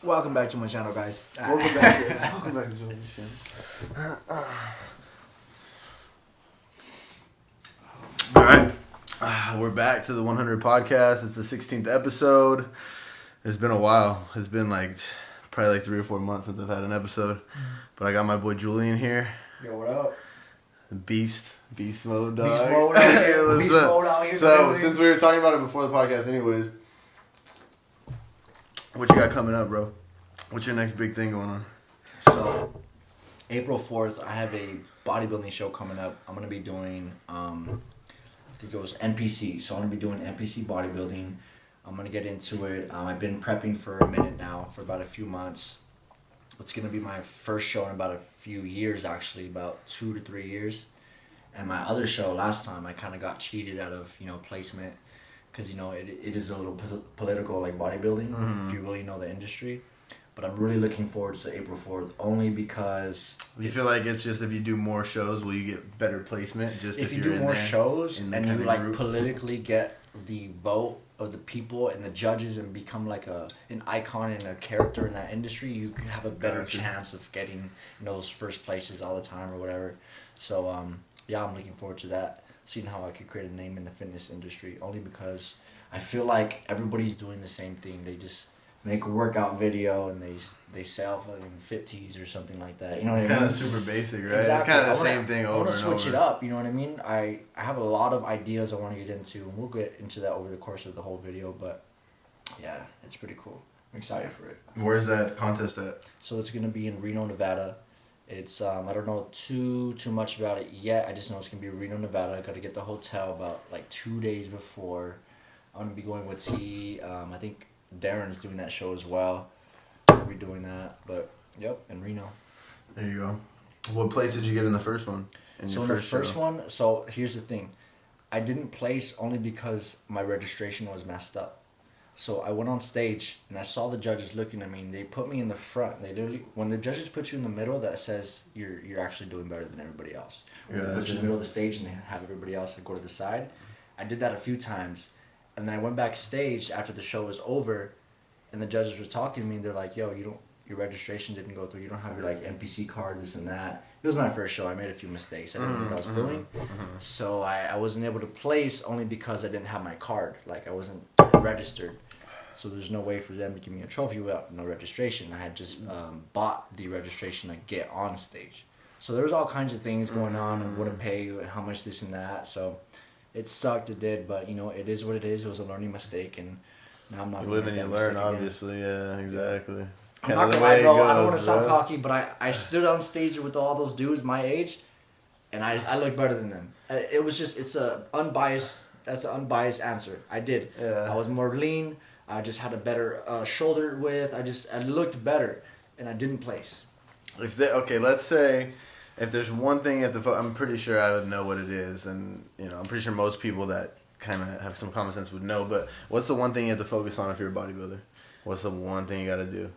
Welcome back to my channel, guys. Welcome back to Julian's channel. All right, we're back to the 100 podcast. It's the 16th episode. It's been a while. It's been probably 3 or 4 months since I've had an episode. But I got my boy Julian here. Yo, what up? Beast mode, dog. Beast mode out here. What's Beast up? mode out here. So, baby. since we were talking about it before the podcast anyways, what you got coming up, bro? What's your next big thing going on? So, April 4th, I have a bodybuilding show coming up. I'm going to be doing, I think it was NPC. So, I'm going to be doing NPC bodybuilding. I'm going to get into it. I've been prepping for a minute now, for about a few months. It's going to be my first show in about a few years, actually, about 2 to 3 years. And my other show last time, I kind of got cheated out of, placement. Because, it is a little political, like bodybuilding, if you really know the industry. But I'm really looking forward to April 4th, only because... You feel like it's just if you do more shows, will you get better placement? Just if you you're do in more there, shows in the and you, group? politically get the vote of the people and the judges and become an icon and a character in that industry, you can have a better chance of getting those first places all the time or whatever. So, I'm looking forward to that. Seeing how I could create a name in the fitness industry, only because I feel like everybody's doing the same thing. They just make a workout video and they sell fucking fit tees or something like that. You know what I mean? Kind of super basic, right? Exactly. It's kind of the same thing over and over. I want to switch it up, you know what I mean? I have a lot of ideas I want to get into, and we'll get into that over the course of the whole video, but yeah, it's pretty cool. I'm excited for it. Where's that contest at? So it's going to be in Reno, Nevada. It's, I don't know too much about it yet. I just know it's going to be Reno, Nevada. I got to get the hotel about 2 days before. I'm going to be going with T. I think Darren's doing that show as well. We'll be doing that, but yep, in Reno. There you go. What place did you get in the first one? So in the first one, so here's the thing. I didn't place only because my registration was messed up. So I went on stage and I saw the judges looking at me and they put me in the front. They literally, when the judges put you in the middle, that says you're actually doing better than everybody else. When they put you in the middle of the stage and they have everybody else go to the side. I did that a few times. And then I went backstage after the show was over and the judges were talking to me and they're like, yo, your registration didn't go through. You don't have your NPC card, this and that. It was my first show. I made a few mistakes. I didn't know what I was doing. So I wasn't able to place only because I didn't have my card. I wasn't registered. So there's no way for them to give me a trophy without no registration. I had just bought the registration to get on stage. So there was all kinds of things going on and what to pay, how much this and that. So it sucked, it did, but it is what it is. It was a learning mistake, and now I'm not. You live and you learn, obviously. Yeah, exactly. I'm not gonna lie, bro. I don't want to sound cocky, but I stood on stage with all those dudes my age, and I look better than them. It was just That's an unbiased answer. I did. Yeah. I was more lean. I just had a better shoulder width. I looked better, and I didn't place. Let's say if there's one thing at I'm pretty sure I would know what it is, and I'm pretty sure most people that kind of have some common sense would know. But what's the one thing you have to focus on if you're a bodybuilder? What's the one thing you got to do?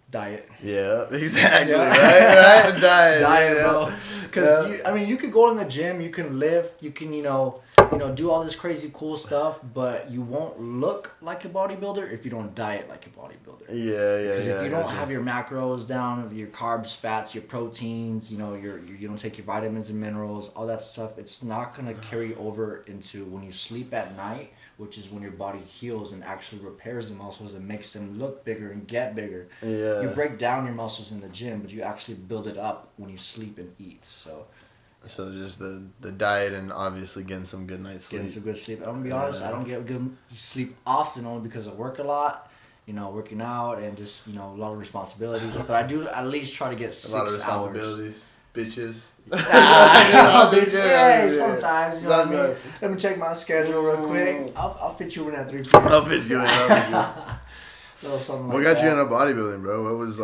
Diet. Yeah, exactly. Yeah. Right? Diet, bro. Because you could go in the gym, you can lift, you can do all this crazy cool stuff, but you won't look like a bodybuilder if you don't diet like a bodybuilder. Yeah. Because if you don't have your macros down, your carbs, fats, your proteins, you don't take your vitamins and minerals, all that stuff, it's not gonna carry over into when you sleep at night, which is when your body heals and actually repairs the muscles and makes them look bigger and get bigger. Yeah. You break down your muscles in the gym, but you actually build it up when you sleep and eat. So just the diet and obviously getting some good night's sleep. Getting some good sleep. I'm gonna be honest, I don't get good sleep often only because I work a lot, working out and just, a lot of responsibilities. But I do at least try to get 6 hours. A lot of responsibilities. Bitches. Yeah, sometimes, what I mean? Let me check my schedule real quick. I'll fit you in at 3 p.m. I'll fit you in. What got you into bodybuilding, bro? What was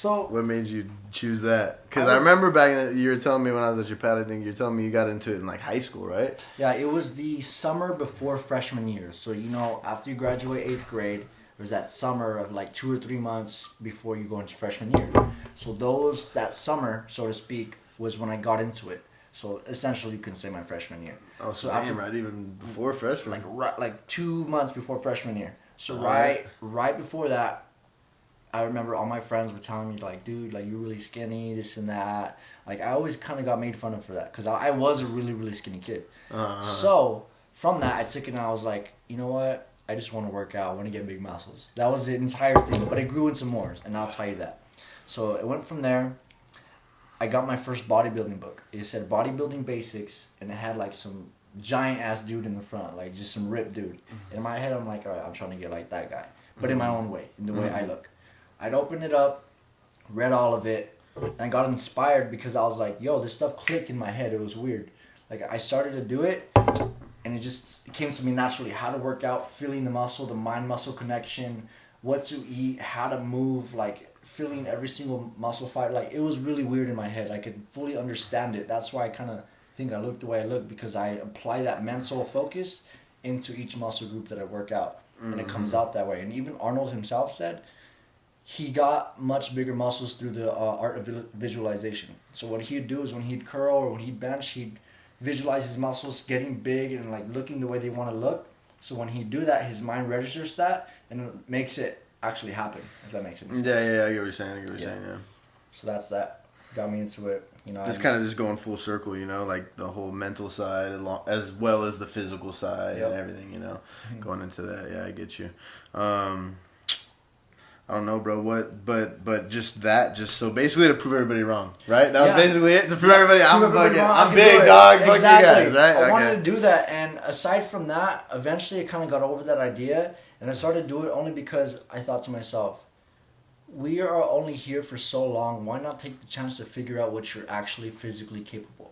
what made you choose that? Because I remember back you were telling me when I was at your pad, I think you were telling me you got into it in high school, right? Yeah, it was the summer before freshman year. So, after you graduate 8th grade, there's that summer of 2 or 3 months before you go into freshman year. So that summer, so to speak, was when I got into it. So essentially, you can say my freshman year. Oh, so after right even before freshman, like 2 months before freshman year. So right before that, I remember all my friends were telling me like, dude, like you're really skinny, this and that. Like I always kind of got made fun of for that because I was a really really skinny kid. So from that I took it and I was like, you know what? I just want to work out. I want to get big muscles. That was the entire thing. But it grew into more, and I'll tell you that. So it went from there. I got my first bodybuilding book. It said Bodybuilding Basics, and it had like some giant ass dude in the front, like just some ripped dude. In my head, I'm like, all right, I'm trying to get like that guy, but in my own way, in the way I look. I'd open it up, read all of it, and I got inspired because I was like, yo, this stuff clicked in my head. It was weird. Like I started to do it, and it came to me naturally. How to work out, feeling the muscle, the mind-muscle connection, what to eat, how to move, like feeling every single muscle fiber. Like it was really weird in my head. I could fully understand it. That's why I kind of think I look the way I look, because I apply that mental focus into each muscle group that I work out, and it comes out that way. And even Arnold himself said he got much bigger muscles through the art of visualization. So what he'd do is when he'd curl or when he'd bench, he'd visualize his muscles getting big and like looking the way they want to look. So when he do that, his mind registers that and it makes it actually happen, if that makes any sense. Yeah, I get what you're saying. I get what you're saying, yeah. So that's that. Got me into it. You know, just kind of just going full circle, you know, like the whole mental side as well as the physical side and everything, you know, going into that. Yeah, I get you. I don't know, bro. But just so basically to prove everybody wrong, right? That was basically it. To prove everybody, I'm big, dog. Fuck you guys, right? I wanted to do that, and aside from that, eventually I kind of got over that idea, and I started to do it only because I thought to myself, we are only here for so long. Why not take the chance to figure out what you're actually physically capable of?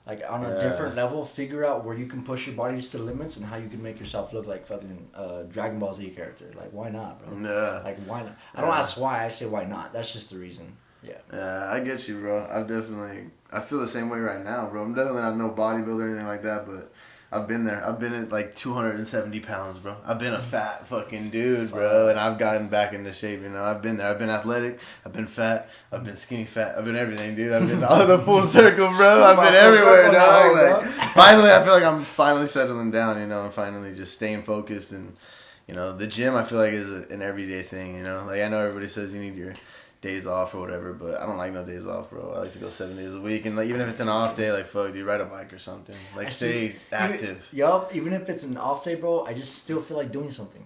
Like on a different level, figure out where you can push your body to the limits and how you can make yourself look like fucking Dragon Ball Z character. Like why not, bro? Yeah. Like why not? I don't ask why. I say why not. That's just the reason. Yeah. Yeah, I get you, bro. I feel the same way right now, bro. I'm definitely not no bodybuilder or anything like that, but I've been there. I've been at like 270 pounds, bro. I've been a fat fucking dude, bro, and I've gotten back into shape, you know. I've been there. I've been athletic. I've been fat. I've been skinny fat. I've been everything, dude. I've been all the full circle, bro. I've been everywhere, dog. Like, finally, I feel like I'm finally settling down, you know, and finally just staying focused. And, you know, the gym, I feel like, is an everyday thing, you know. Like, I know everybody says you need your days off or whatever, but I don't like no days off, bro. I like to go 7 days a week, and like even if it's an off day, like fuck, dude, ride a bike or something. Like stay active. Even if it's an off day, bro, I just still feel like doing something.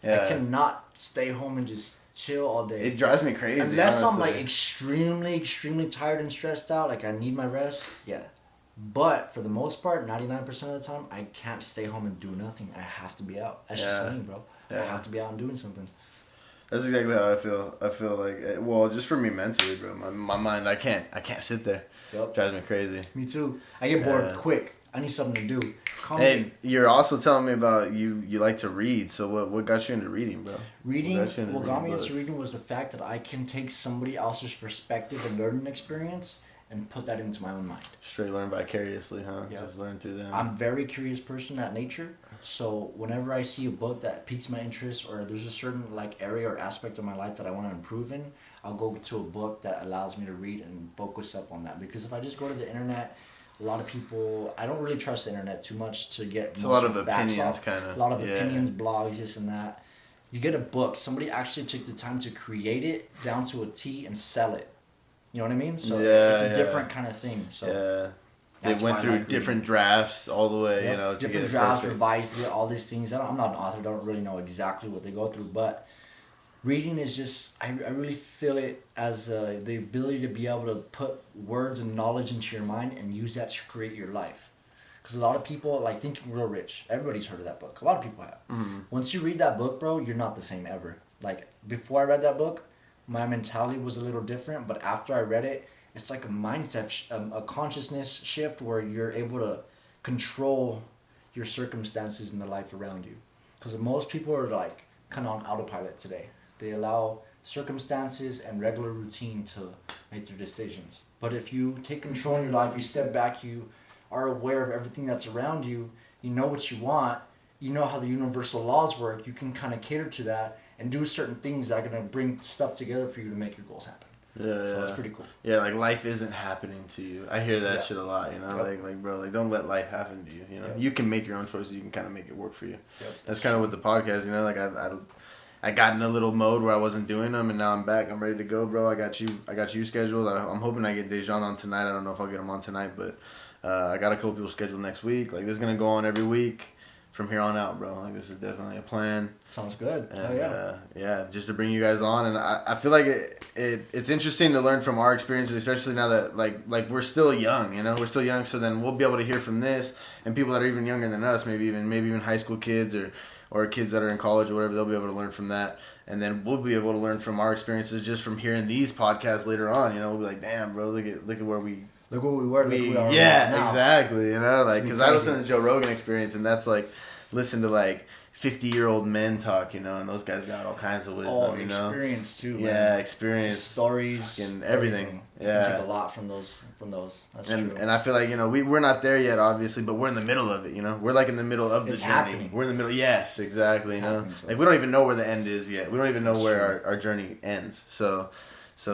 Yeah. I cannot stay home and just chill all day. It drives me crazy. Unless I'm like extremely tired and stressed out, like I need my rest. Yeah. But for the most part, 99% of the time, I can't stay home and do nothing. I have to be out. That's just me, bro. Yeah. I have to be out and doing something. That's exactly how I feel. I feel like, well, just for me mentally, bro. My mind, I can't sit there. Yep. Drives me crazy. Me too. I get bored quick. I need something to do. Hey, you're also telling me about you like to read. So what got you into reading, bro? What got me into reading was the fact that I can take somebody else's perspective and learning experience and put that into my own mind. Straight learn vicariously, huh? Yep. Just learn through them. I'm a very curious person at nature. So whenever I see a book that piques my interest, or there's a certain like area or aspect of my life that I want to improve in, I'll go to a book that allows me to read and focus up on that. Because if I just go to the internet, a lot of people, I don't really trust the internet too much to get a lot of opinions, kind of. A lot of opinions, blogs, this and that. You get a book, somebody actually took the time to create it down to a T and sell it. You know what I mean? So it's a different kind of thing. So they went through different drafts all the way, you know, to different drafts, revised it, all these things. I'm not an author, I don't really know exactly what they go through, but reading is just, I really feel it as the ability to be able to put words and knowledge into your mind and use that to create your life. Because a lot of people, like Think and Grow Rich, everybody's heard of that book. A lot of people have. Mm-hmm. Once you read that book, bro, you're not the same ever. Like, before I read that book, my mentality was a little different, but after I read it, it's like a mindset, a consciousness shift where you're able to control your circumstances in the life around you. Because most people are like kind of on autopilot today. They allow circumstances and regular routine to make their decisions. But if you take control in your life, you step back, you are aware of everything that's around you, you know what you want, you know how the universal laws work, you can kind of cater to that and do certain things that are going to bring stuff together for you to make your goals happen. So it's pretty cool. Yeah, like life isn't happening to you. I hear that shit a lot, you know, like bro, like don't let life happen to you. You know, you can make your own choices. You can kind of make it work for you. That's kind of what the podcast, you know, like I got in a little mode where I wasn't doing them, and now I'm back. I'm ready to go, bro. I got you scheduled. I'm hoping I get Dejan on tonight. I don't know if I'll get him on tonight, but I got a couple people scheduled next week. Like, this is gonna go on every week from here on out, bro. Like, this is definitely a plan. Sounds good. And, yeah, just to bring you guys on, and I feel like it's interesting to learn from our experiences, especially now that like we're still young, you know, we're still young. So then we'll be able to hear from this, and people that are even younger than us, maybe even high school kids or kids that are in college or whatever, they'll be able to learn from that. And then we'll be able to learn from our experiences just from hearing these podcasts later on. You know, we'll be like, damn, bro, look at where we. Look where we were. Look where we are yeah, now. exactly. You know, like, because I listen to Joe Rogan Experience, and that's like listen to like 50-year-old men talk, you know, and those guys got all kinds of wisdom, you know. Experience too, man. Yeah, experience. Stories. And everything. Yeah. You take a lot from those. That's true. And I feel like, you know, we're not there yet, obviously, but we're in the middle of it, you know. We're like in the middle of the journey. Happening. We're in the middle. Yes, exactly, you know. Like, we don't even know where the end is yet. We don't even know where our journey ends. So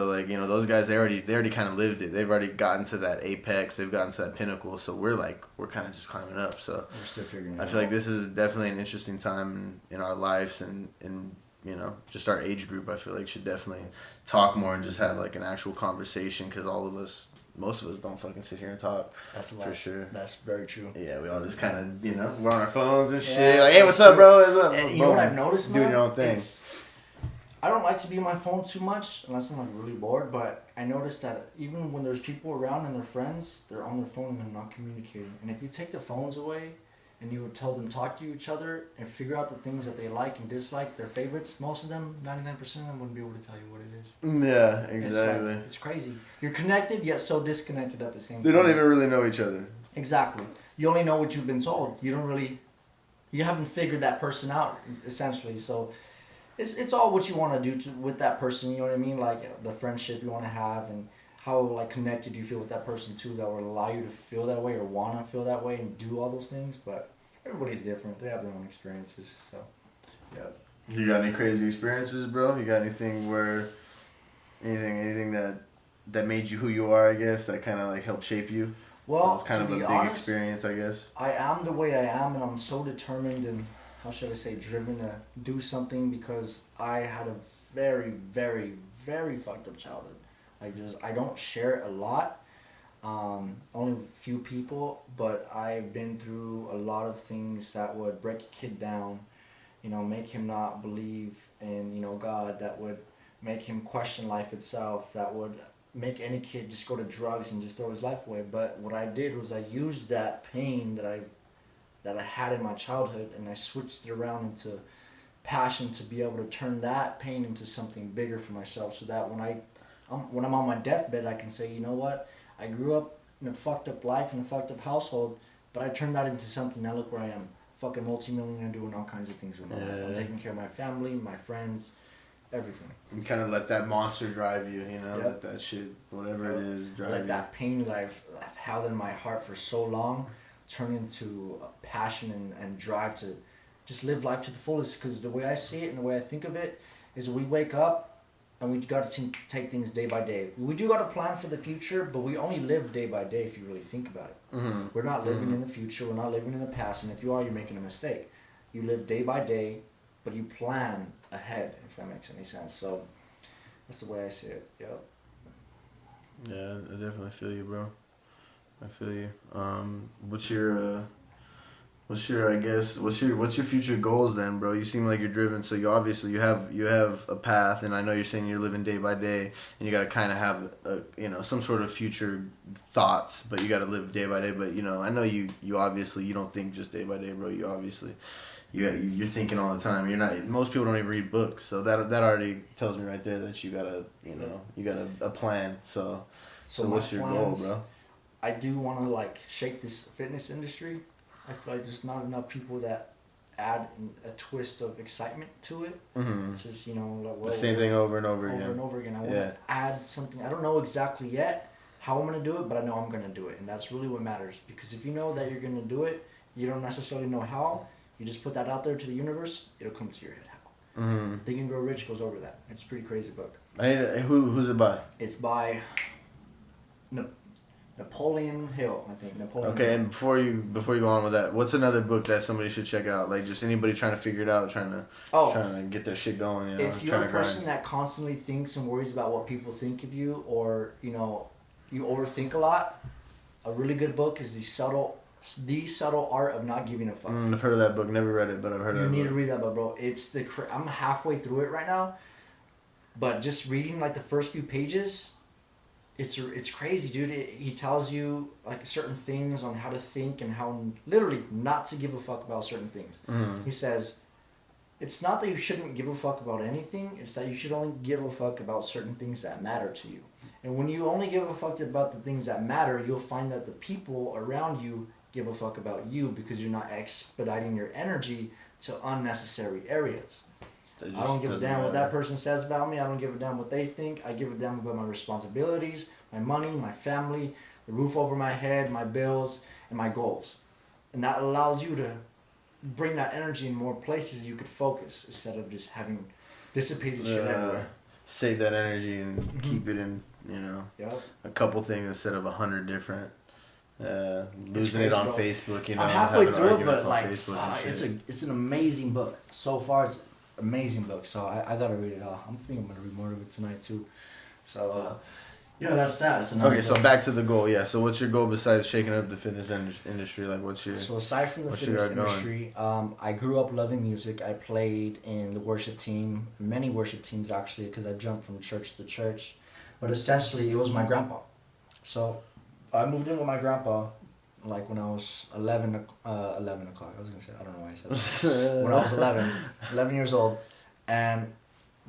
like, you know, those guys, they already kind of lived it. They've already gotten to that apex. They've gotten to that pinnacle. So we're kind of just climbing up. So we're still figuring it out. I feel like this is definitely an interesting time in our lives, and you know, just our age group, I feel like should definitely talk more and just have like an actual conversation, because most of us don't fucking sit here and talk. That's for sure. That's very true. Yeah, we all just kind of, you know, we're on our phones and shit. Like, hey, what's up, bro? What's up? And you know what I've noticed, man? Doing your own thing. I don't like to be on my phone too much unless I'm like really bored, but I noticed that even when there's people around and they're friends, they're on their phone and they're not communicating. And if you take the phones away and you would tell them talk to each other and figure out the things that they like and dislike, their favorites, most of them, 99% of them wouldn't be able to tell you what it is. Yeah, exactly. It's crazy. You're connected yet so disconnected at the same time. They don't even really know each other. Exactly. You only know what you've been told. You haven't figured that person out, essentially. So it's all what you want to do with that person, you know what I mean? Like the friendship you want to have, and how like connected you feel with that person too, that will allow you to feel that way or want to feel that way and do all those things. But everybody's different. They have their own experiences. So, yeah. You got any crazy experiences, bro? You got anything that made you who you are, I guess, that kind of like helped shape you? Well, it was kind of a big honest, experience, I guess. I am the way I am, and I'm so determined and, how should I say, driven to do something, because I had a very, very, very fucked up childhood. I don't share it a lot, only a few people, but I've been through a lot of things that would break a kid down, you know, make him not believe in, you know, God, that would make him question life itself, that would make any kid just go to drugs and just throw his life away. But what I did was I used that pain that I had in my childhood, and I switched it around into passion to be able to turn that pain into something bigger for myself, so that when I'm on my deathbed, I can say, you know what, I grew up in a fucked up life, in a fucked up household, but I turned that into something. Now look where I am, fucking multi-millionaire, doing all kinds of things with my life. I'm taking care of my family, my friends, everything. You kind of let that monster drive you, you know, let that shit, whatever it is, drive you. Let that pain that I've held in my heart for so long turn into a passion and drive to just live life to the fullest. Because the way I see it and the way I think of it is, we wake up and we got to take things day by day. We do got to plan for the future, but we only live day by day if you really think about it. Mm-hmm. We're not living in the future. We're not living in the past. And if you are, you're making a mistake. You live day by day, but you plan ahead, if that makes any sense. So that's the way I see it. Yep. Yeah, I definitely feel you, bro. I feel you. What's your future goals then, bro? You seem like you're driven, so you obviously you have a path, and I know you're saying you're living day by day, and you got to kind of have some sort of future thoughts, but you got to live day by day. But you know, I know you obviously you don't think just day by day, bro. You obviously you're thinking all the time. You're not. Most people don't even read books, so that already tells me right there that you got a plan. So what's your goal, bro? I do want to shake this fitness industry. I feel like there's not enough people that add a twist of excitement to it. Mm-hmm. Just the same thing over and over again. Over and over again. I want to add something. I don't know exactly yet how I'm gonna do it, but I know I'm gonna do it, and that's really what matters. Because if you know that you're gonna do it, you don't necessarily know how. You just put that out there to the universe. It'll come to your head how. Mm-hmm. Think and Grow Rich goes over that. It's a pretty crazy book. Who's it by? It's by Napoleon Hill, I think. Napoleon Okay, Hill. and before you go on with that, what's another book that somebody should check out? Like just anybody trying to figure it out, trying to get their shit going. You know, If you're a person that constantly thinks and worries about what people think of you, or you overthink a lot, a really good book is The Subtle Art of Not Giving a Fuck. I've heard of that book. Never read it, but I've heard of it. You need to read that book, bro. I'm halfway through it right now, but just reading like the first few pages, it's crazy, dude. He tells you like certain things on how to think and how literally not to give a fuck about certain things. He says, it's not that you shouldn't give a fuck about anything. It's that you should only give a fuck about certain things that matter to you. And when you only give a fuck about the things that matter, you'll find that the people around you give a fuck about you because you're not expediting your energy to unnecessary areas. I don't give a damn what that person says about me. I don't give a damn what they think. I give a damn about my responsibilities, my money, my family, the roof over my head, my bills, and my goals. And that allows you to bring that energy in more places you could focus instead of just having dissipated shit everywhere. Save that energy and keep it in, a couple things instead of 100 different. Losing it on Facebook, I'm halfway through it, but like, it's an amazing book. So far, it's amazing book, so I gotta read it all. I'm gonna read more of it tonight too. So that's that. Okay, so back to the goal. Yeah. So what's your goal besides shaking up the fitness industry? Like, what's your? So aside from the fitness industry, I grew up loving music. I played in the worship team, many worship teams actually, because I jumped from church to church. But essentially, it was my grandpa. So I moved in with my grandpa. Like when I was 11 o'clock, I was going to say, I don't know why I said that. When I was 11 years old. And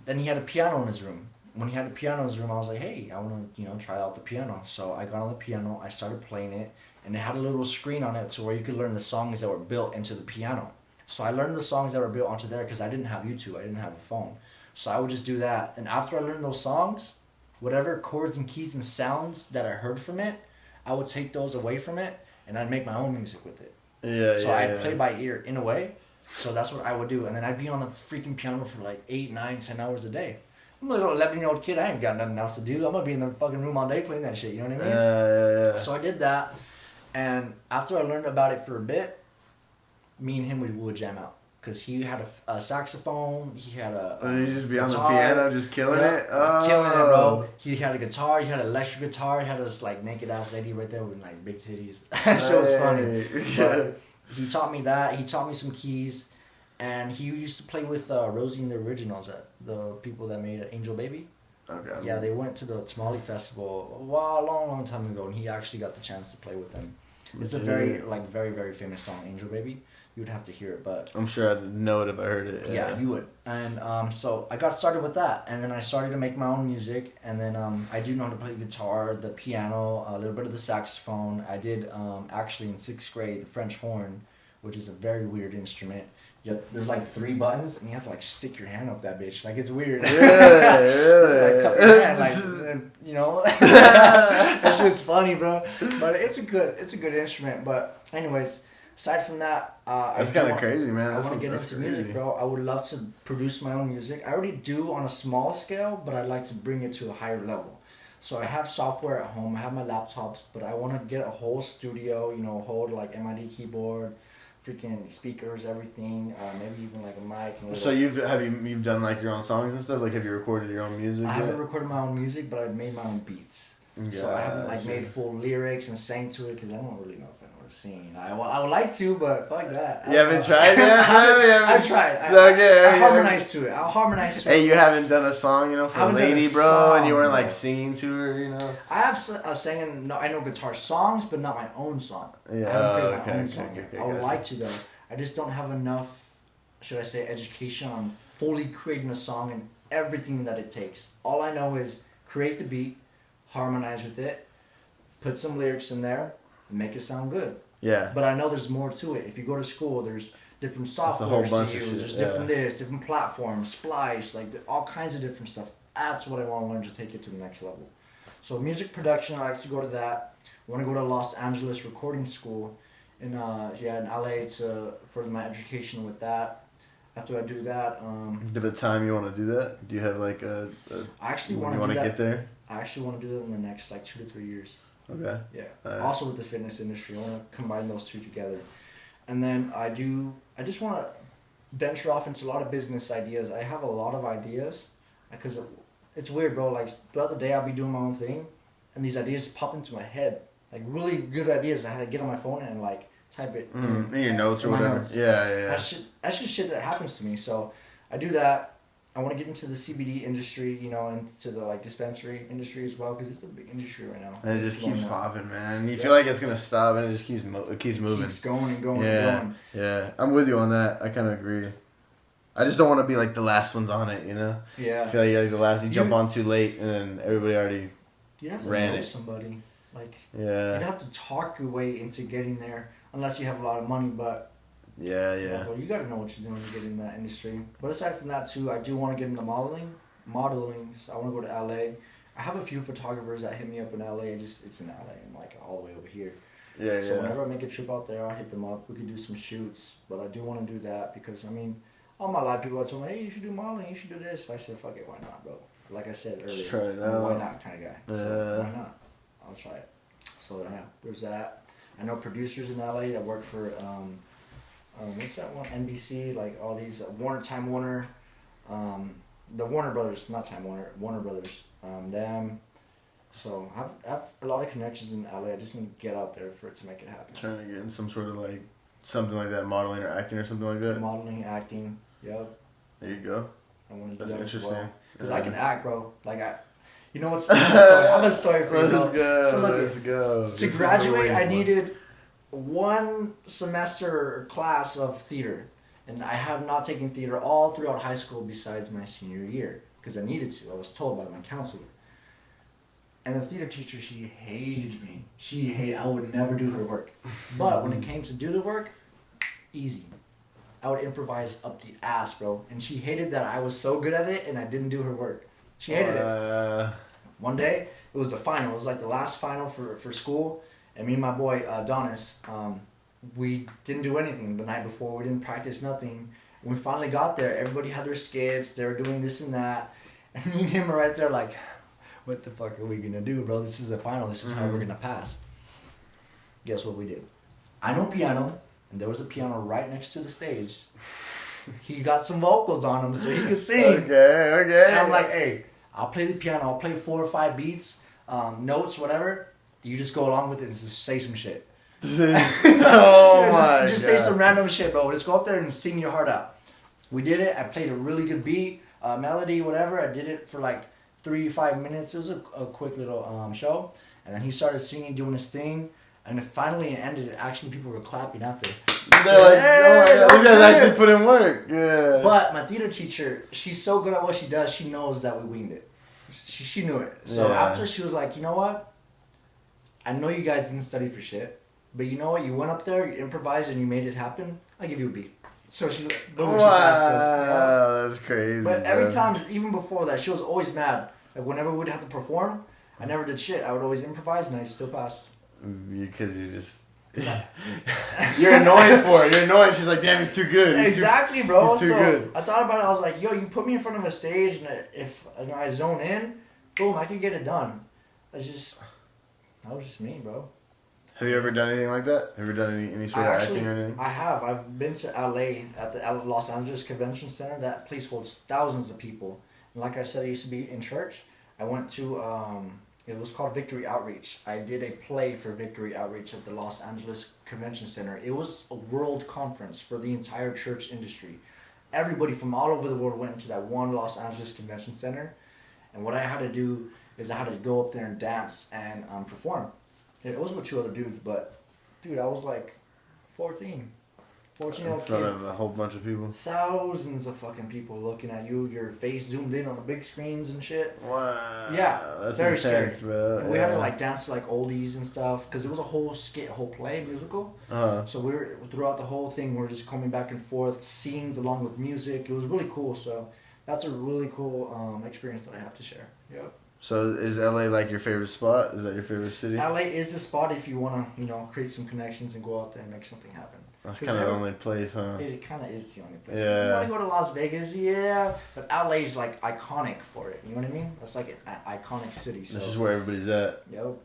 then he had a piano in his room. When he had a piano in his room, I was like, hey, I want to, try out the piano. So I got on the piano, I started playing it, and it had a little screen on it to where you could learn the songs that were built into the piano. So I learned the songs that were built onto there because I didn't have YouTube, I didn't have a phone. So I would just do that. And after I learned those songs, whatever chords and keys and sounds that I heard from it, I would take those away from it, and I'd make my own music with it. So I'd play by ear in a way. So that's what I would do. And then I'd be on the freaking piano for like 8, 9, 10 hours a day. I'm a little 11-year-old kid. I ain't got nothing else to do. I'm going to be in the fucking room all day playing that shit. You know what I mean? So I did that. And after I learned about it for a bit, me and him would jam out. Because he had a saxophone, he had a you just be on the piano just killing it? Oh. Killing it, bro. He had a guitar, he had an electric guitar, he had this like naked ass lady right there with like big titties. That shit was funny. But he taught me that, he taught me some keys, and he used to play with Rosie and the Originals, the people that made Angel Baby. Okay. Yeah, they went to the Tamale Festival a long time ago, and he actually got the chance to play with them. It's a very, very famous song, Angel Baby. You would have to hear it, but I'm sure I'd know it if I heard it. Yeah, you would. And so I got started with that, and then I started to make my own music, and then I do know how to play the guitar, the piano, a little bit of the saxophone. I did actually in 6th grade the French horn, which is a very weird instrument. There's like 3 buttons, and you have to like stick your hand up that bitch. Like it's weird. Really? Like cup your hand, that shit's funny, bro. But it's a good instrument. But anyways. Aside from that, that's kind of crazy, man. I want to get into music, bro. I would love to produce my own music. I already do on a small scale, but I'd like to bring it to a higher level. So I have software at home. I have my laptops, but I want to get a whole studio, whole like MID keyboard, freaking speakers, everything. Maybe even like a mic. So you've done like your own songs and stuff? Like have you recorded your own music? I haven't recorded my own music, but I've made my own beats. So I haven't made full lyrics and sang to it because I don't really know if I know how to sing. I would like to, but fuck that. You haven't tried yet? I've tried. I harmonize to it. I'll harmonize to it. Hey, you haven't done a song, for a lady, bro, and you weren't like singing to her, I have sang. I know guitar songs, but not my own song. Yeah. I haven't created my own song yet. I would like to though. I just don't have enough, should I say, education on fully creating a song and everything that it takes. All I know is create the beat, harmonize with it, put some lyrics in there, and make it sound good. Yeah. But I know there's more to it. If you go to school, there's different softwares to use. There's different different platforms, Splice, like all kinds of different stuff. That's what I want to learn to take it to the next level. So music production, I like to go to that. I want to go to Los Angeles Recording School in LA to further my education with that. After I do that, do you have the time you want to do that? Do you have like I actually want to get there? I actually want to do that in the next 2 to 3 years. Okay. Yeah. Also with the fitness industry, I want to combine those two together. And then I just want to venture off into a lot of business ideas. I have a lot of ideas because it's weird, bro. Like throughout the day, I'll be doing my own thing, and these ideas pop into my head. Like really good ideas. I had to get on my phone and like type it in your notes or whatever. Notes. Yeah. That's just shit that happens to me. So I do that. I want to get into the CBD industry, you know, into the like dispensary industry as well, because it's a big industry right now. And it just keeps popping, man. You feel like it's gonna stop, and it just keeps moving. It keeps going and going and going. Yeah, I'm with you on that. I kind of agree. I just don't want to be like the last ones on it, you know. Yeah. I feel like you're like the last. You jump on too late, and then everybody already you have to ran know it. Somebody like. Yeah. You'd have to talk your way into getting there, unless you have a lot of money, but. Yeah. Well, you got to know what you're doing to get in that industry. But aside from that too, I do want to get into modeling. So I want to go to LA. I have a few photographers that hit me up in LA. It's in LA. I'm like all the way over here. Yeah. So whenever I make a trip out there, I'll hit them up. We could do some shoots. But I do want to do that because I mean, all my live people have told me, hey, you should do modeling. You should do this. I said, fuck it, why not, bro? Like I said earlier, Just try it I'm a why out. not kind of guy. So why not? I'll try it. So yeah, there's that. I know producers in LA that work for what's that one? NBC, like all these Time Warner, the Warner Brothers, not Time Warner, Warner Brothers, them. So I have a lot of connections in LA. I just need to get out there for it to make it happen. Trying to get in some sort of like something like that, modeling or acting or something like that. Modeling, acting, yep. There you go. I want to do That's that as interesting. well. Because I can act, bro. Like you know what's? I have a story for you. Let's go. So look, Let's go. To graduate, I needed one semester or class of theater, and I have not taken theater all throughout high school besides my senior year because I needed to. I was told by my counselor. And the theater teacher, she hated me. I would never do her work. But when it came to do the work, easy. I would improvise up the ass, bro. And she hated that I was so good at it and I didn't do her work. She hated it. One day, it was the final. It was like the last final for school. And me and my boy, Donis, we didn't do anything the night before. We didn't practice nothing. When we finally got there, everybody had their skits. They were doing this and that. And me and him are right there like, what the fuck are we going to do, bro? This is the final. This is how we're going to pass. Guess what we did? I know piano, and there was a piano right next to the stage. He got some vocals on him so he could sing. Okay. And I'm like, hey, I'll play the piano. I'll play 4 or 5 beats, notes, whatever. You just go along with it and just say some shit. Just say some random shit, bro. Just go up there and sing your heart out. We did it. I played a really good beat, melody, whatever. I did it for like 3-5 minutes. It was a quick little show. And then he started singing, doing his thing. And finally it ended. Actually, people were clapping after. They're like, oh my God, this guy actually put in work. Yeah. But my theater teacher, she's so good at what she does, she knows that we winged it. She knew it. So after she was like, you know what? I know you guys didn't study for shit. But you know what? You went up there, you improvised, and you made it happen. I give you a B. So she passed us. Wow, that's crazy. But every time, even before that, she was always mad. Like whenever we would have to perform, I never did shit. I would always improvise, and I still passed. Because you just... You're annoyed for it. You're annoyed. She's like, damn, he's too good. Exactly, bro. He's too good. I thought about it. I was like, yo, you put me in front of a stage, and if I zone in, boom, I can get it done. That was just me, bro. Have you ever done anything like that? Ever done any sort of acting or anything? I have. I've been to LA at the Los Angeles Convention Center. That place holds thousands of people. And like I said, I used to be in church. I went to, it was called Victory Outreach. I did a play for Victory Outreach at the Los Angeles Convention Center. It was a world conference for the entire church industry. Everybody from all over the world went to that one Los Angeles Convention Center. And what I had to do is I had to go up there and dance and perform. It was with 2 other dudes, but dude, I was like 14 In front of a whole bunch of people. Thousands of fucking people looking at you, your face zoomed in on the big screens and shit. Wow. Yeah, that's very intense, scary. Bro. And we had to like dance to like oldies and stuff because it was a whole skit, whole play, musical. So we were throughout the whole thing. We were just coming back and forth, scenes along with music. It was really cool. So that's a really cool experience that I have to share. Yep. So is LA like your favorite spot? Is that your favorite city? LA is the spot if you want to, create some connections and go out there and make something happen. That's kind of the only place, huh? It kind of is the only place. Yeah. You want to go to Las Vegas? Yeah. But LA is like iconic for it. You know what I mean? That's like an iconic city. So. This is where everybody's at. Yep.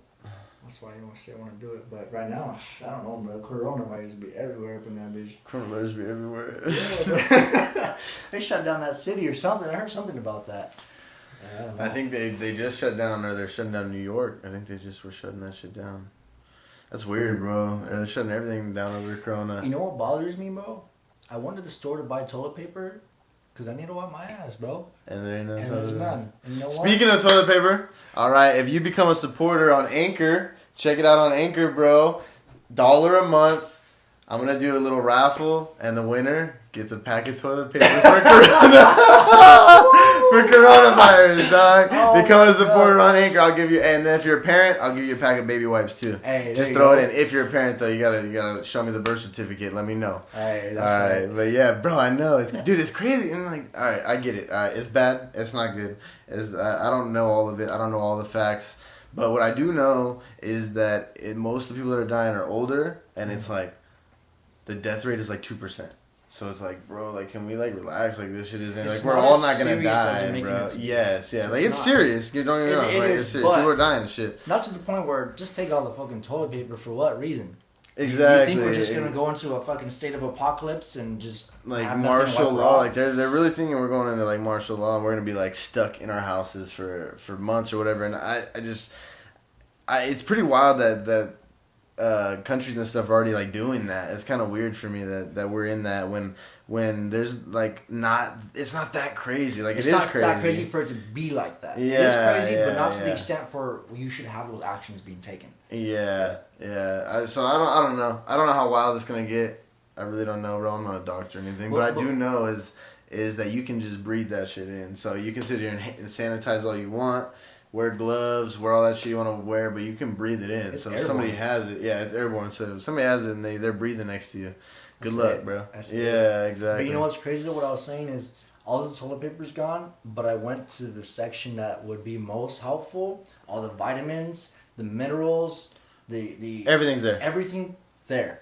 That's why you still want to do it. But right now, I don't know, bro. Coronavirus be everywhere up in that bitch. Coronavirus be everywhere. Yeah, they shut down that city or something. I heard something about that. I don't know. I think they just shut down, or they're shutting down New York. I think they just were shutting that shit down. That's weird, bro. They're shutting everything down over Corona. You know what bothers me, bro? I went to the store to buy toilet paper because I need to wipe my ass, bro. And there ain't no And toilet there's paper. none. And you know what? Speaking of toilet paper, all right, if you become a supporter on Anchor, check it out on Anchor, bro. $1 a month. I'm gonna do a little raffle, and the winner gets a pack of toilet paper for for coronavirus, dog. Oh Become a my supporter God. on Anchor. I'll give you, and then if you're a parent, I'll give you a pack of baby wipes too. Hey, there just you throw go. it in. If you're a parent, though, you gotta show me the birth certificate. Let me know. Hey, All that's right, right. but yeah, bro, I know it's crazy. And like, all right, I get it. All right, it's bad. It's not good. I don't know all of it. I don't know all the facts. But what I do know is that most of the people that are dying are older, and it's like the death rate is like 2%. So it's like, bro, like, can we like relax? Like, this shit isn't It's like we're not all as not gonna serious as die, you're making bro. it to be. Yes, yeah, like It's it's not. serious. You don't get me wrong, It right? is, It's serious. but- People are dying and shit. Not to the point where just take all the fucking toilet paper for what reason? Exactly. You think we're just gonna go into a fucking state of apocalypse and just like have nothing martial wipe law? off? Like they're really thinking we're going into like martial law, and we're gonna be like stuck in our houses for months or whatever. And it's pretty wild that countries and stuff are already like doing that. It's kind of weird for me that we're in that when there's like it's not that crazy. Like It's it is not crazy. that crazy for it to be like that. It is Yeah, crazy, but yeah, not to the yeah. extent for you should have those actions being taken. Yeah. So I don't know. I don't know how wild it's gonna get. I really don't know, bro. I'm not a doctor or anything, but I do know is that you can just breathe that shit in. So you can sit here and sanitize all you want. Wear gloves, wear all that shit you want to wear, but you can breathe it in. It's So if somebody airborne. has it, yeah, it's airborne. So if somebody has it and they're breathing next to you, good That's luck, it. bro. That's it. Yeah, exactly. But you know what's crazy though? What I was saying is all the toilet paper's gone, but I went to the section that would be most helpful. All the vitamins, the minerals, the Everything's there. everything there.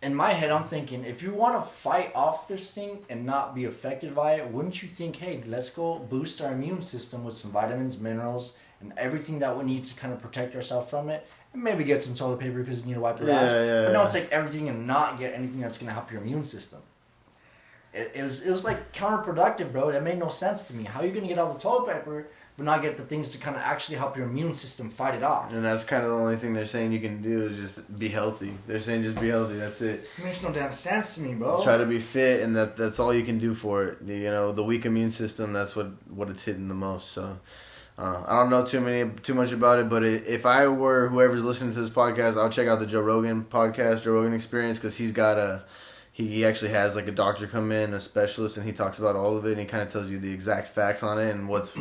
In my head, I'm thinking, if you want to fight off this thing and not be affected by it, wouldn't you think, hey, let's go boost our immune system with some vitamins, minerals, and everything that we need to kind of protect ourselves from it, and maybe get some toilet paper because you need to wipe your ass. Yeah, But no, yeah. it's like everything and not get anything that's gonna help your immune system. It was like counterproductive, bro. That made no sense to me. How are you gonna get all the toilet paper but not get the things to kind of actually help your immune system fight it off? And that's kind of the only thing they're saying you can do is just be healthy. They're saying just be healthy. That's it. It makes no damn sense to me, bro. Try to be fit, and that's all you can do for it. You know, the weak immune system. That's what it's hitting the most. So. I don't know too much about it, but if I were whoever's listening to this podcast, I'll check out the Joe Rogan podcast, Joe Rogan Experience, because he's got he actually has like a doctor come in, a specialist, and he talks about all of it, and he kind of tells you the exact facts on it and what's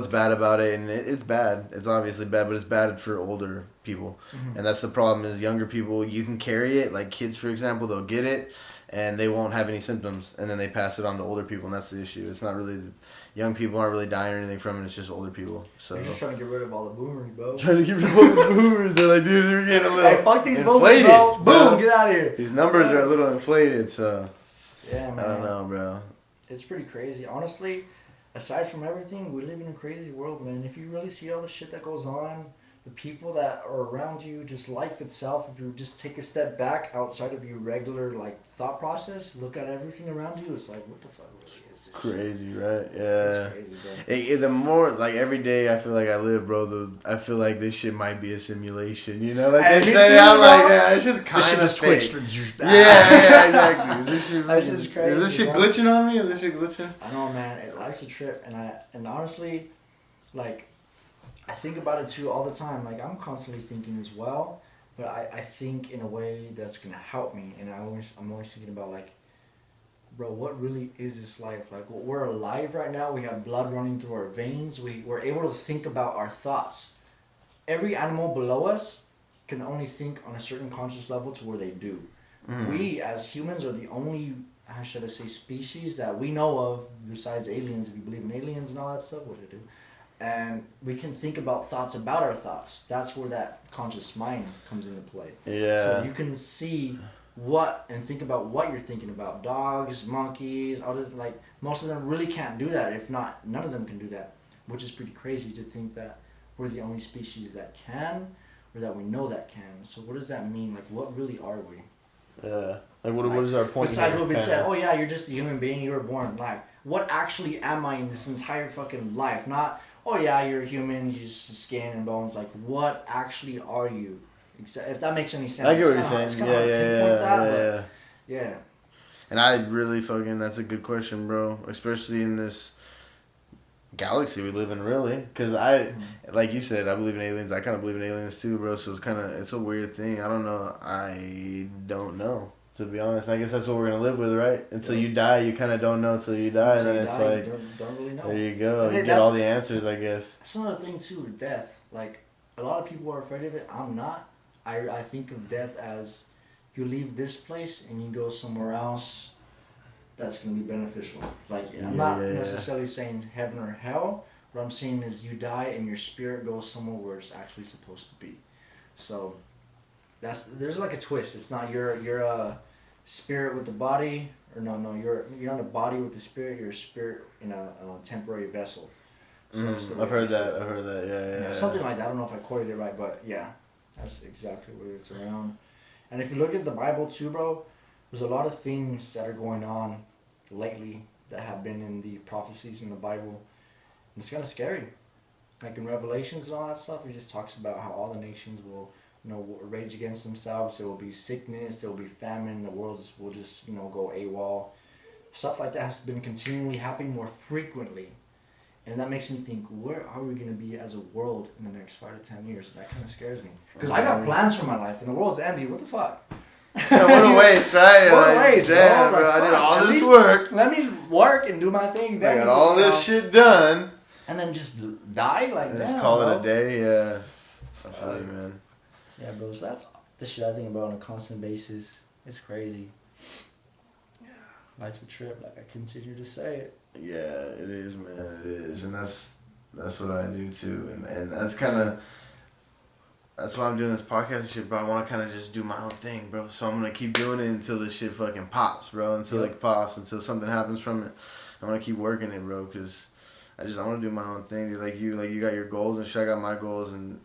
bad about it, and it's bad. It's obviously bad, but it's bad for older people, and that's the problem is younger people, you can carry it, like kids, for example, they'll get it, and they won't have any symptoms, and then they pass it on to older people, and that's the issue. It's not really... Young people aren't really dying or anything from it. It's just older people. So You're just trying to get rid of all the boomers, bro. trying to get rid of all the boomers. They're like, dude, they're getting a little Hey, fuck these boomers, inflated, bro. bro. Boom, get out of here. These numbers are a little inflated, so Yeah, man. I don't know, bro. It's pretty crazy. Honestly, aside from everything, we live in a crazy world, man. If you really see all the shit that goes on, the people that are around you, just life itself, if you just take a step back outside of your regular, like, thought process, look at everything around you, it's like, what the fuck really is this? Crazy, right? Yeah. It's crazy, bro. The more, like, every day I feel like I live, bro, I feel like this shit might be a simulation, you know? Like And they me say, too, I'm like, bro. yeah, it's just kind This shit of just fake. twitched. Yeah, exactly. Is this shit, That's just crazy, is this shit bro. glitching on me? Is this shit glitching? I know, man. Life's a trip, and honestly, like, I think about it too all the time. Like, I'm constantly thinking as well, but I think in a way that's gonna help me. And I'm always thinking about, like, bro, what really is this life? Like, we're alive right now. We have blood running through our veins. We're able to think about our thoughts. Every animal below us can only think on a certain conscious level to where they do. We as humans are the only, how should I say, species that we know of besides aliens. If you believe in aliens and all that stuff, what they do. And we can think about thoughts about our thoughts. That's where that conscious mind comes into play. Yeah. So you can see what and think about what you're thinking about. Dogs, monkeys, other, like, most of them really can't do that. If not, none of them can do that. Which is pretty crazy to think that we're the only species that can. or that we know that can. So what does that mean? Like, what really are we? Yeah. Like, what is our point? Besides here? what we said, oh yeah, you're just a human being, you were born. Like, what actually am I in this entire fucking life? Not, oh yeah, you're a human, you just skin and bones. Like, what actually are you? If that makes any sense. I get what you're saying. Yeah. And I really that's a good question, bro. Especially in this galaxy we live in, really. Because like you said, I believe in aliens. I kind of believe in aliens too, bro. So it's a weird thing. I don't know. I don't know, to be honest. I guess that's what we're going to live with, right? Until you die, you kind of don't know until you die. And then it's like, don't really know. There you go. You get all the answers, I guess. That's another thing too, with death. Like, a lot of people are afraid of it. I'm not. I think of death as you leave this place and you go somewhere else that's going to be beneficial. Like, I'm not necessarily saying heaven or hell. What I'm saying is you die and your spirit goes somewhere where it's actually supposed to be. So there's like a twist. It's not you're a spirit with the body, or no, you're not a body with the spirit. You're a spirit in a temporary vessel. So I've heard that. Yeah. Something like that. I don't know if I quoted it right, but yeah, that's exactly what it's around. And if you look at the Bible too, bro, there's a lot of things that are going on lately that have been in the prophecies in the Bible. And it's kind of scary. Like in Revelations and all that stuff, it just talks about how all the nations will, rage against themselves. There will be sickness, there will be famine, the world will just, go AWOL. Stuff like that has been continually happening more frequently. And that makes me think, where are we going to be as a world in the next 5 to 10 years? And that kind of scares me. Because I got plans for my life, and the world's ending. What the fuck? What a waste, right? What a waste, damn, bro. I did all this work. Let me work and do my thing. I got all this shit done. And then just die like that. Just call it a day, yeah. I feel you, man. Yeah, bro. So that's the shit I think about on a constant basis. It's crazy. Yeah. Life's a trip, like I continue to say it. Yeah, it is, man. It is. And that's what I do too. And that's kind of... That's why I'm doing this podcast and shit, bro. I want to kind of just do my own thing, bro. So I'm going to keep doing it until this shit fucking pops, bro. Until it pops, until something happens from it. I'm going to keep working it, bro, because I want to do my own thing. Dude. Like you got your goals and shit. I got my goals, and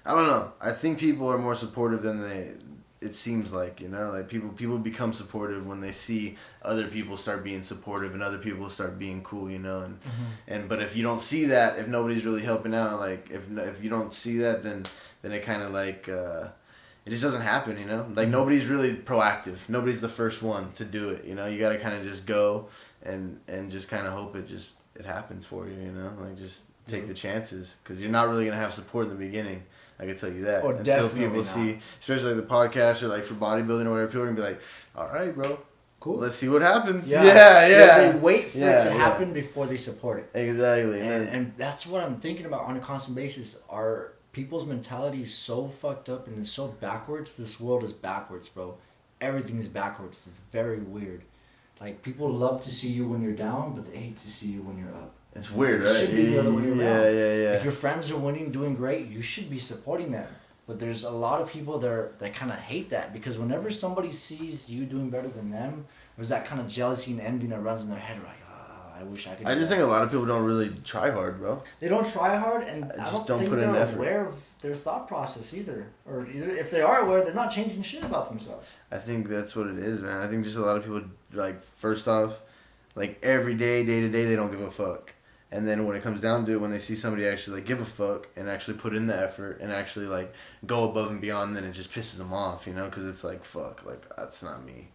I don't know. I think people are more supportive than it seems like, like people become supportive when they see other people start being supportive and other people start being cool, and but if you don't see that, if nobody's really helping out, like if you don't see that, then it kind of like it just doesn't happen, like nobody's really proactive, nobody's the first one to do it, you got to kind of just go and just kind of hope it happens for you, like just take the chances, because you're not really gonna have support in the beginning. I can tell you that. Oh, until people see, especially like the podcast or like for bodybuilding or whatever, people are gonna be like, "All right, bro, cool. Let's see what happens." Yeah. They wait for it to happen before they support it. Exactly. And that's what I'm thinking about on a constant basis. Are people's mentality is so fucked up and it's so backwards? This world is backwards, bro. Everything is backwards. It's very weird. Like, people love to see you when you're down, but they hate to see you when you're up. It's weird, right? It should be the other way around. Yeah. If your friends are winning, doing great, you should be supporting them. But there's a lot of people that kind of hate that, because whenever somebody sees you doing better than them, there's that kind of jealousy and envy that runs in their head, like, I wish I could do I just that. think a lot of people don't really try hard, bro. They don't try hard, and I don't think put they're in effort. aware of their thought process either. Or either if they are aware, they're not changing shit about themselves. I think that's what it is, man. I think just a lot of people, like, first off, like, every day to day, they don't give a fuck. And then when it comes down to it, when they see somebody actually like give a fuck and actually put in the effort and actually like go above and beyond, then it just pisses them off, because it's like, fuck, like that's not me,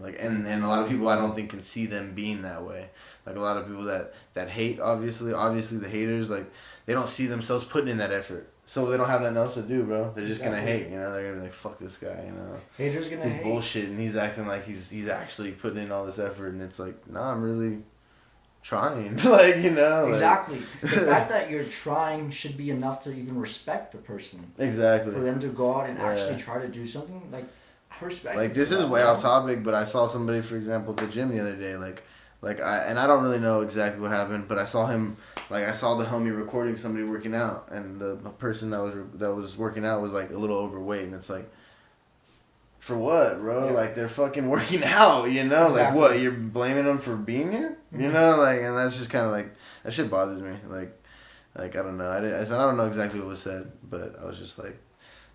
like, and a lot of people I don't think can see them being that way. Like a lot of people that hate, obviously the haters, like they don't see themselves putting in that effort. So they don't have nothing else to do, bro. They're just gonna hate, They're gonna be like, fuck this guy, Haters gonna hate. He's bullshit and he's acting like he's actually putting in all this effort, and it's like, nah, I'm really trying, like, Exactly. The fact that you're trying should be enough to even respect the person. Exactly. For them to go out and actually try to do something, like, I respect. Like, this is way off topic, but I saw somebody, for example, at the gym the other day, I don't really know exactly what happened, but I saw him, like, I saw the homie recording somebody working out, and the person that was working out was like a little overweight, and it's like, for what, bro? Yeah. Like, they're fucking working out, Exactly. Like, what, you're blaming them for being here? Mm-hmm. Like, and that's just kind of like, that shit bothers me. Like, I don't know. I don't know exactly what was said, but I was just like,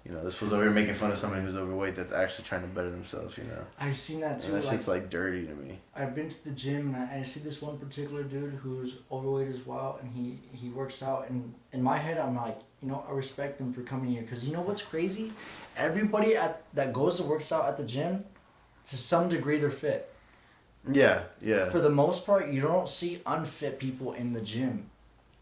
this fool's over here making fun of somebody who's overweight that's actually trying to better themselves, I've seen that too. And that shit's like dirty to me. I've been to the gym and I see this one particular dude who's overweight as well, and he works out. And in my head, I'm like, I respect him for coming here, because you know what's crazy? Everybody that goes to works out at the gym, to some degree, they're fit. Yeah, yeah. For the most part, you don't see unfit people in the gym.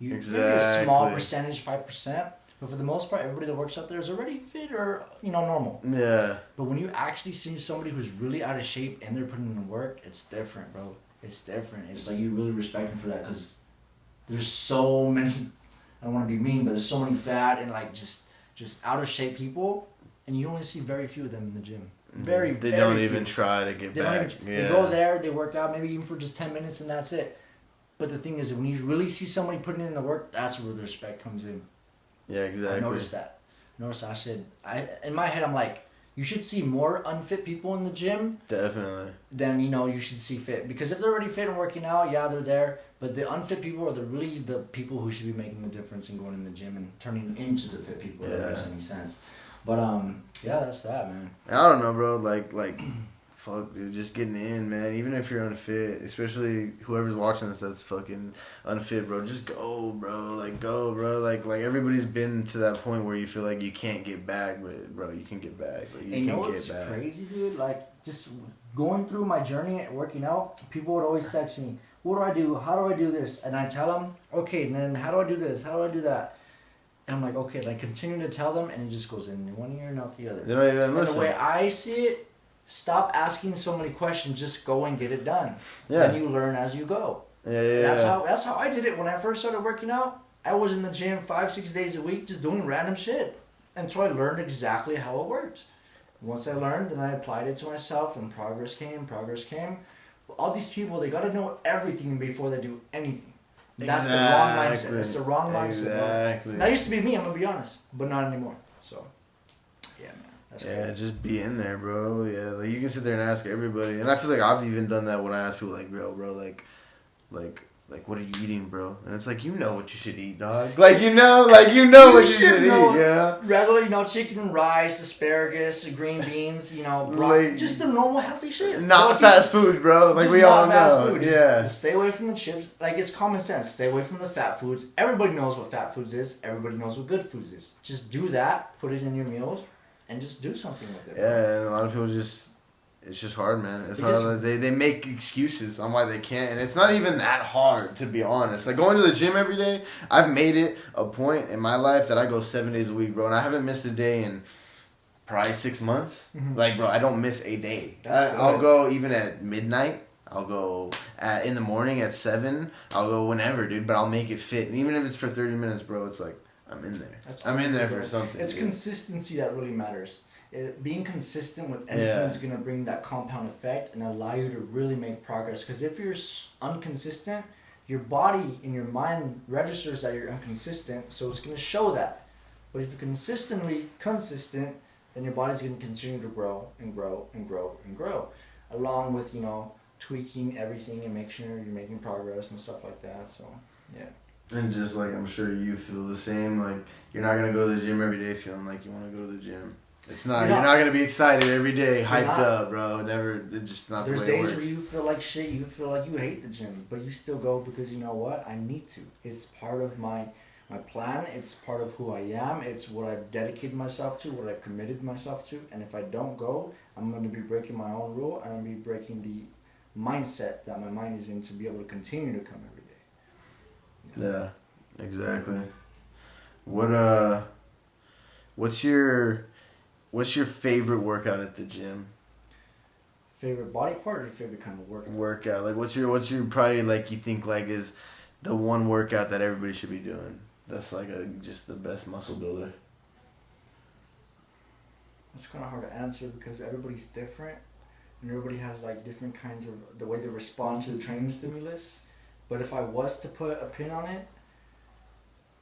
Exactly. Maybe a small percentage, 5%. But for the most part, everybody that works out there is already fit or, normal. Yeah. But when you actually see somebody who's really out of shape and they're putting in the work, it's different, bro. It's different. It's like you really respect them for that, because there's so many, I don't want to be mean, but there's so many fat and like just out of shape people, and you only see very few of them in the gym. They don't even try to get back. They go there, they work out maybe even for just 10 minutes, and that's it. But the thing is, when you really see somebody putting in the work, that's where the respect comes in. Yeah, exactly. I noticed that. In my head, I'm like, you should see more unfit people in the gym. Definitely. Than, you should see fit. Because if they're already fit and working out, yeah, they're there. But the unfit people are really the people who should be making the difference and going in the gym and turning into the fit people, if that makes any sense. But, yeah, that's that, man. I don't know, bro. Like, fuck, dude, just getting in, man. Even if you're unfit, especially whoever's watching this that's fucking unfit, bro. Just go, bro. Like, go, bro. Like everybody's been to that point where you feel like you can't get back, but bro, you can get back. Like, you know what's crazy, dude? Like, just going through my journey at working out, people would always text me, "What do I do? How do I do this?" And I tell them, "Okay, and then how do I do this? How do I do that?" And I'm like, okay, and I continue to tell them, and it just goes in one ear and out the other. They don't even listen. And the way I see it, stop asking so many questions. Just go and get it done. Yeah. Then you learn as you go. Yeah. That's how I did it when I first started working out. I was in the gym 5-6 days a week, just doing random shit, and so I learned exactly how it worked. Once I learned, then I applied it to myself, and progress came. All these people, they gotta know everything before they do anything. That's the wrong mindset. That's the wrong mindset. Exactly. That used to be me, I'm gonna be honest, but not anymore. So, yeah, man. That's yeah, cool. just be in there, bro. Yeah, like you can sit there and ask everybody, and I feel like I've even done that when I ask people, like, bro, like, what are you eating, bro? And it's like, you know what you should eat, dog. Like, you know what you should eat, yeah. Regular, chicken and rice, asparagus, green beans, like, just the normal healthy shit. Not fast food, bro. Like, we all know. Fast food. Yeah. Just stay away from the chips. Like, it's common sense. Stay away from the fat foods. Everybody knows what fat foods is. Everybody knows what good foods is. Just do that. Put it in your meals, and just do something with it. Yeah, and a lot of people it's just hard, man. It's hard. They make excuses on why they can't, and it's not even that hard, to be honest. Like, going to the gym every day, I've made it a point in my life that I go 7 days a week, bro, and I haven't missed a day in probably 6 months. Mm-hmm. Like, bro, I don't miss a day. I'll go even at midnight. I'll go in the morning at 7. I'll go whenever, dude, but I'll make it fit. And even if it's for 30 minutes, bro, it's like, I'm in there. I'm in there for something. It's consistency that really matters. Being consistent with anything is going to bring that compound effect and allow you to really make progress. Because if you're inconsistent, your body and your mind registers that you're inconsistent, so it's going to show that. But if you're consistently consistent, then your body's going to continue to grow and grow and grow and grow, along with, tweaking everything and make sure you're making progress and stuff like that. So, yeah. And just like, I'm sure you feel the same, like, you're not going to go to the gym every day feeling like you want to go to the gym. It's not. You're not gonna be excited every day, hyped up, bro. It's just not the way it works. There's days where you feel like shit. You feel like you hate the gym, but you still go because you know what? I need to. It's part of my plan. It's part of who I am. It's what I've dedicated myself to, what I've committed myself to. And if I don't go, I'm gonna be breaking my own rule. I'm gonna be breaking the mindset that my mind is in to be able to continue to come every day. Yeah, exactly. What's your favorite workout at the gym? Favorite body part or favorite kind of workout? Workout. Like, what's your probably, like, you think, like, is the one workout that everybody should be doing? That's like just the best muscle builder. It's kind of hard to answer because everybody's different, and everybody has like different kinds of the way they respond to the training stimulus. But if I was to put a pin on it,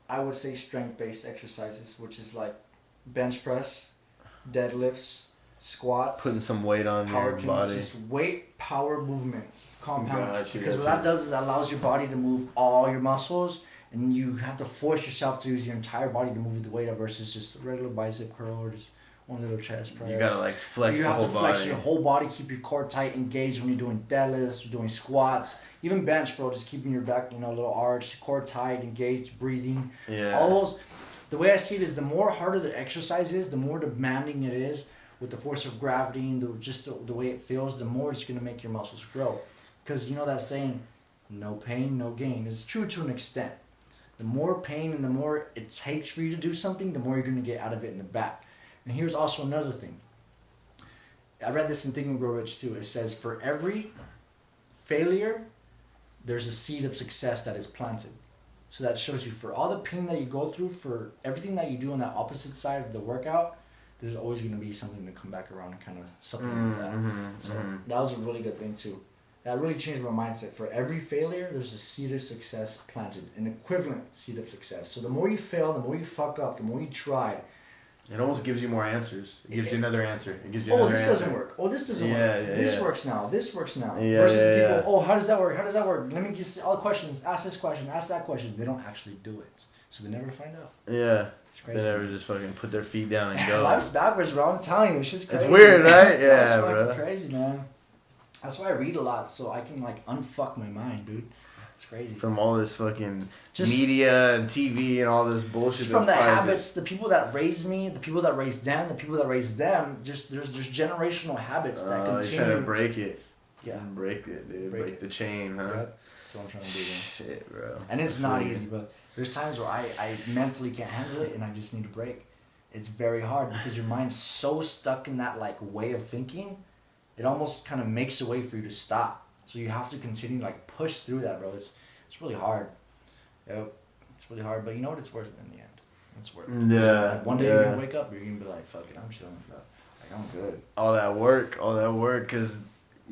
I would say strength-based exercises, which is like bench press, deadlifts, squats, putting some weight on your body. Just weight, power movements, compound. Because what that does is that allows your body to move all your muscles and you have to force yourself to use your entire body to move the weight up versus just a regular bicep curl or just one little chest press. You gotta like flex you the have whole to flex body. your whole body, keep your core tight, engaged when you're doing deadlifts, doing squats, even bench, bro. Just keeping your back, a little arch, core tight, engaged, breathing. Yeah. All those. The way I see it is, the more harder the exercise is, the more demanding it is with the force of gravity and the way it feels. The more it's gonna make your muscles grow, because you know that saying, no pain, no gain. It's true to an extent. The more pain and the more it takes for you to do something, the more you're gonna get out of it in the back. And here's also another thing. I read this in Think and Grow Rich too. It says, for every failure, there's a seed of success that is planted. So that shows you, for all the pain that you go through, for everything that you do on that opposite side of the workout, there's always going to be something to come back around and kind of supplement that. So that was a really good thing too. That really changed my mindset. For every failure, there's a seed of success planted, an equivalent seed of success. So the more you fail, the more you fuck up, the more you try. It almost gives you more answers. It gives you another answer. It gives you Oh, another this answer. doesn't work. Oh, this doesn't work. Yeah, This yeah. works now. This works now. Yeah, Versus yeah, people, oh, how does that work? How does that work? Let me just all the questions. Ask this question. Ask that question. They don't actually do it, so they never find out. Yeah. It's crazy. They never just fucking put their feet down and go. Life's backwards, bro. I'm telling you, shit's crazy. It's weird, right? It's Yeah, fucking bro. crazy, man. That's why I read a lot, so I can like unfuck my mind, dude. It's crazy. From all this fucking Just- media and TV and all this bullshit. Just from that's the probably habits, the people that raised me, the people that raised them, the people that raised them. Just there's generational habits that You're continue. trying to break it. Yeah. Break it, dude. Break Break it. the chain, huh? Yep. That's what I'm trying to do. Man. Shit, bro. And it's That's not really- easy, but there's times where I mentally can't handle it and I just need a break. It's very hard because your mind's so stuck in that like way of thinking, it almost kind of makes a way for you to stop. So you have to continue like push through that, bro. It's really hard. Yep. It's really hard, but you know what? It's worth it in the end. It's worth it. Yeah. Like, one day yeah. you're gonna wake up, you're gonna be like, fuck it, I'm chilling, bro. Like I'm good. All that work, because,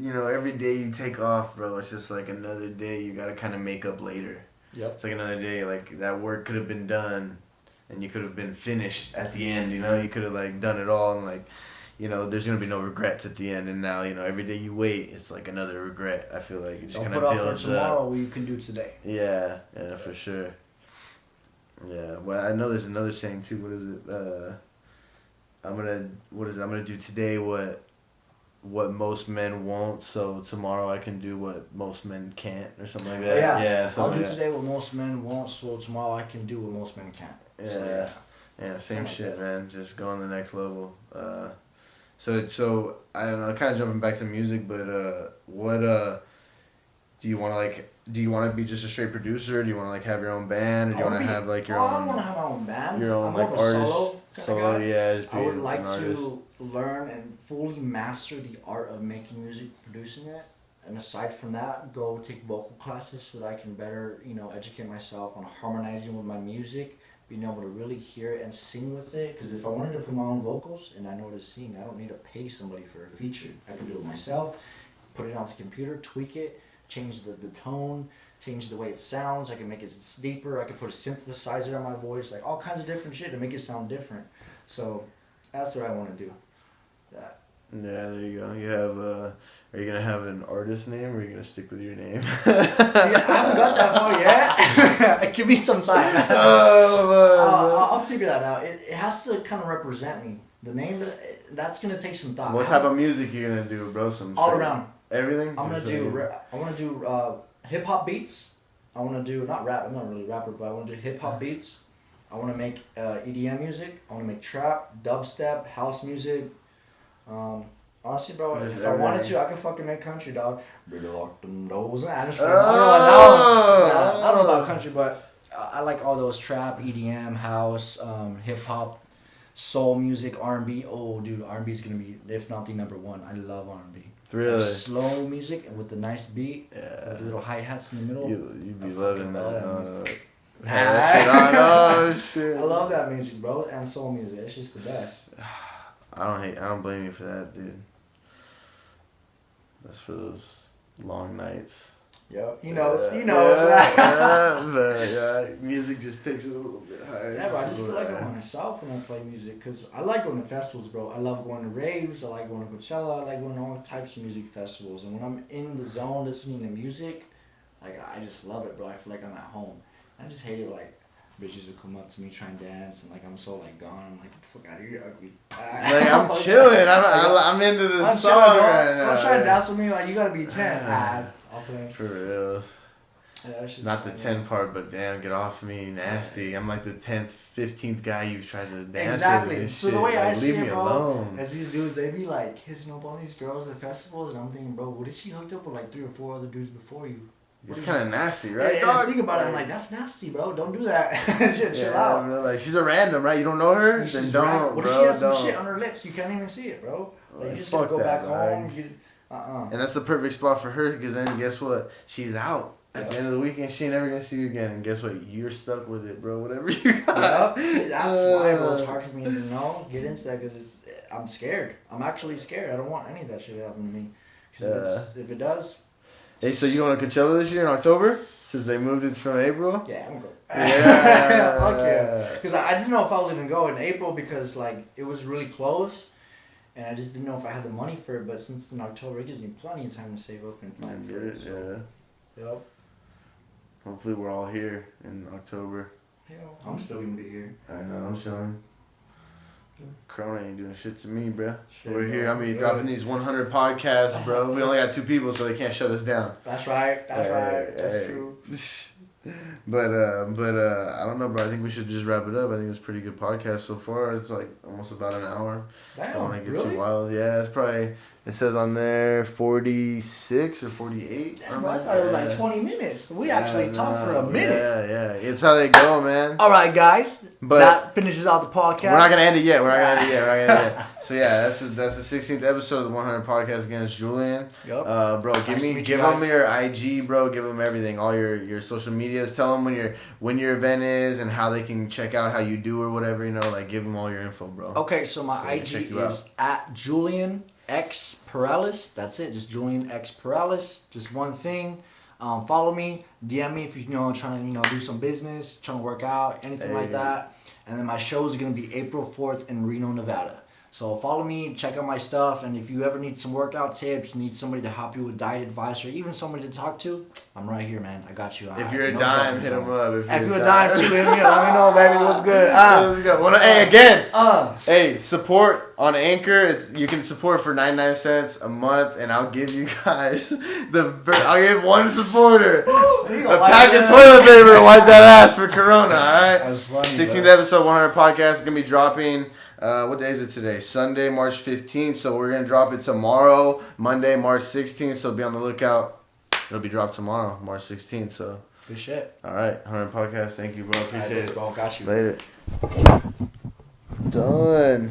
every day you take off, bro, it's just like another day you gotta kind of make up later. Yep. It's like another day, like, that work could have been done, and you could have been finished at the end, you could have, like, done it all, and, like, there's gonna be no regrets at the end, and now, every day you wait, it's like another regret. I feel like it just Don't kind put of off for builds tomorrow up. what you can do today. Yeah, for sure. Yeah, well, I know there's another saying, too. What is it? I'm gonna do today what most men won't, so tomorrow I can do what most men can't, or something like that. Yeah. I'll something do like that. today what most men won't, so tomorrow I can do what most men can't. So, Yeah, same like shit, that. man. Just go on the next level. So I don't know, kind of jumping back to music, but what do you want to like? Do you want to be just a straight producer? Do you want to like have your own band, or do you want to have like your I don't own want to have my own band. your own I'm like more of a artist? solo kinda Solo, guy. yeah. Just be I would an like artist. to learn and fully master the art of making music, producing it. And aside from that, go take vocal classes so that I can better, educate myself on harmonizing with my music, being able to really hear it and sing with it. Because if I wanted to put my own vocals and I know how to sing, I don't need to pay somebody for a feature. I can do it myself, put it on the computer, tweak it, change the tone, change the way it sounds. I can make it deeper. I can put a synthesizer on my voice, like all kinds of different shit to make it sound different. So that's what I want to do. That. Yeah, there you go. You have are you gonna have an artist name, or are you gonna stick with your name? See, I haven't got that far yet. Give me some time. I'll figure that out. It has to kind of represent me. The name, that's gonna take some thought. What type of music you gonna do, bro? Some all straight- around. Everything. I want to do hip hop beats. I want to do not rap. I'm not really a rapper, but I want to do hip hop beats. I want to make EDM music. I want to make trap, dubstep, house music. Honestly, bro, Just if I wanted everything. to, I could fucking make country, dog. Really lock them doors and I don't know about country, but I like all those trap, EDM, house, hip hop, soul music, R&B. Oh, dude, R&B is gonna be, if not the number one. I love R&B. Really? Like slow music and with the nice beat, Yeah. with the little hi hats in the middle. You'd be I loving fucking love that. music. Oh shit! I love that music, bro, and soul music. It's just the best. I don't blame you for that, dude. That's for those long nights. Yep, he knows. Yeah, He knows. but music just takes it a little bit higher. Yeah, bro, I a just feel little like I'm higher. myself when I play music because I like going to festivals, bro. I love going to raves. I like going to Coachella. I like going to all types of music festivals. And when I'm in the zone listening to music, like I just love it, bro. I feel like I'm at home. I just hate it, like, bitches would come up to me, try and dance, and, like, I'm so, like, gone. I'm like, get the fuck out of here, ugly. Like, I'm chilling. I'm into this I'm song chilling, right now. I'm trying to dance with me, like, you gotta be 10. I'll play. For real. Yeah, Not the 10 part, but damn, get off me, nasty. I'm like the 10th, 15th guy you've tried to dance exactly. with. So shit. the way like, I see leave me it, bro, alone. as these dudes, they be like kissing up all these girls at festivals, and I'm thinking, bro, what if she hooked up with like 3 or 4 other dudes before you? It's kind of nasty, right? Yeah, dog? think about it. I'm like, that's nasty, bro. Don't do that. Chill out. Bro, like she's a random, right? You don't know her, then don't, what bro. if she has some don't. shit on her lips? You can't even see it, bro. Like, you just Fuck gotta go that, back dog. home. And that's the perfect spot for her, because then guess what? She's out. At the end of the weekend, she ain't never gonna see you again. And guess what? You're stuck with it, bro. Whatever you got. Yep. See, that's why, bro. It's hard for me to get into that because I'm scared. I'm actually scared. I don't want any of that shit to happen to me. Because if it does. Hey, so you going to Coachella this year in October? Since they moved it from April? Yeah, I'm going. Yeah. Fuck yeah. Because I didn't know if I was going to go in April because, like, it was really close. And I just didn't know if I had the money for it. But since it's in October, it gives me plenty of time to save up and plan for it. So. Yeah. Yep. Hopefully we're all here in October. Yeah, I'm still going to be here. I know, I'm chilling. Corona ain't doing shit to me, bro. Shit, We're here. bro. I mean, dropping these 100 podcasts, bro. We only got 2 people, so they can't shut us down. That's right. That's right. That's true. But I don't know, bro. I think we should just wrap it up. I think it's a pretty good podcast so far. It's like almost about an hour. Damn, Don't want to get really? too wild. Yeah, it's probably. It says on there 46 or 48. Damn, bro, I thought it was like 20 minutes. We actually talked for a minute. Yeah. It's how they go, man. All right, guys. But that finishes out the podcast. We're not gonna end it yet. So yeah, that's the 16th episode of the 100 podcast against Julian. Yep. Bro, Nice to meet you give guys. them your IG, bro. Give them everything, all your social medias. Tell them when your event is and how they can check out how you do or whatever. You know, like give them all your info, bro. Okay, so my they can check IG you is at Julian X Perales. That's it, just Julian X Perales. Just one thing. Follow me, DM me if you trying to do some business, trying to work out, anything like that. And then my show is gonna be April 4th in Reno, Nevada. So follow me, check out my stuff, and if you ever need some workout tips, need somebody to help you with diet advice, or even somebody to talk to, I'm right here, man. I got you. If you're a dime, hit them up. If you're a dime too, hit me up. Let me know, baby. What's good? Hey, again. Hey, support on Anchor. You can support for 99 cents a month, and I'll give you guys I'll give one supporter a pack of toilet paper to wipe that ass for Corona. All right. That's funny. 16th episode, 100 podcast is gonna be dropping. What day is it today? Sunday, March 15th. So we're gonna drop it tomorrow, Monday, March 16th. So be on the lookout. It'll be dropped tomorrow, March 16th. So Good shit. all right, 100 podcast. Thank you, bro. Appreciate it. Bro, got you. Later. Done.